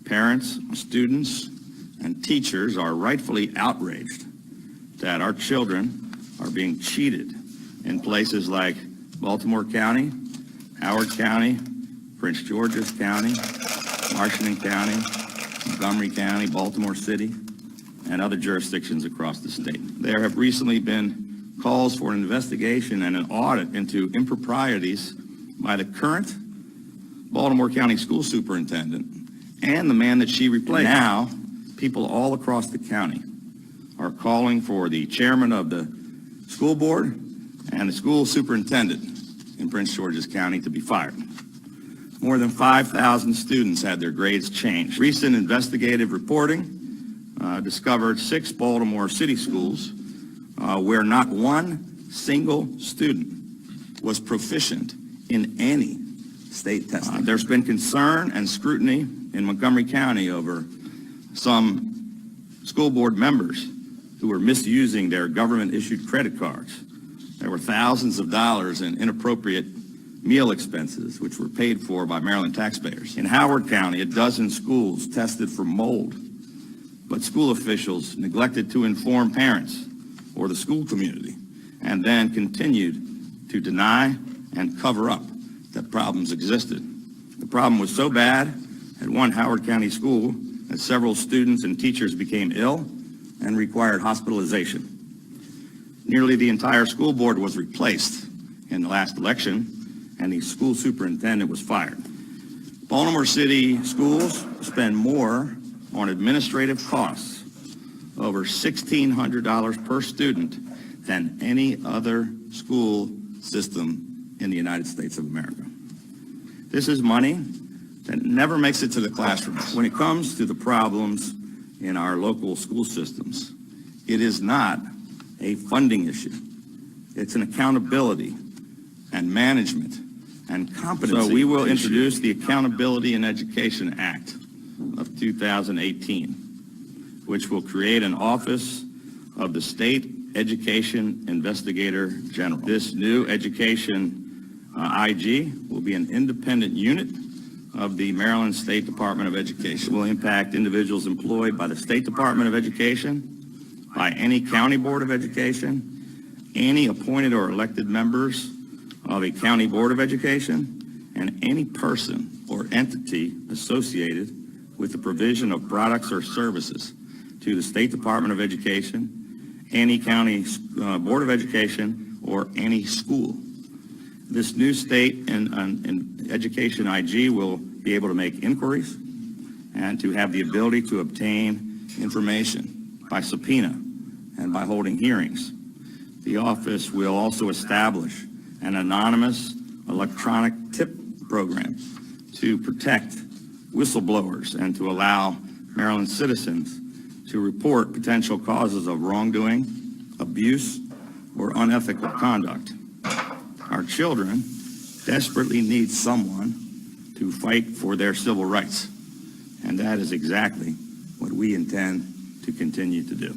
Parents, students, and teachers are rightfully outraged that our children are being cheated in places like Baltimore County, Howard County, Prince George's County, Washington County, Montgomery County, Baltimore City, and other jurisdictions across the state. There have recently been calls for an investigation and an audit into improprieties by the current Baltimore County school superintendent and the man that she replaced. Now, people all across the county are calling for the chairman of the school board and the school superintendent in Prince George's County to be fired. More than 5,000 students had their grades changed. Recent investigative reporting discovered 6 Baltimore City schools where not one single student was proficient in any state testing. There's been concern and scrutiny in Montgomery County over some school board members who were misusing their government-issued credit cards. There were thousands of dollars in inappropriate meal expenses, which were paid for by Maryland taxpayers. In Howard County, a dozen schools tested for mold, but school officials neglected to inform parents or the school community, and then continued to deny and cover up that problems existed. The problem was so bad at one Howard County school that several students and teachers became ill and required hospitalization. Nearly the entire school board was replaced in the last election, and the school superintendent was fired. Baltimore City schools spend more on administrative costs, over $1,600 per student, than any other school system in the United States of America. This is money that never makes it to the classrooms. When it comes to the problems in our local school systems, it is not a funding issue. It's an accountability and management and competency. So we will introduce the Accountability in Education Act of 2018, which will create an Office of the State Education Investigator General. This new education IG will be an independent unit of the Maryland State Department of Education. It will impact individuals employed by the State Department of Education, by any county board of education, any appointed or elected members of a county board of education, and any person or entity associated with the provision of products or services to the State Department of Education, any county board of education, or any school. This new state and education IG will be able to make inquiries and to have the ability to obtain information by subpoena and by holding hearings. The office will also establish an anonymous electronic tip program to protect whistleblowers and to allow Maryland citizens to report potential causes of wrongdoing, abuse, or unethical conduct. Our children desperately need someone to fight for their civil rights, and that is exactly what we intend to continue to do.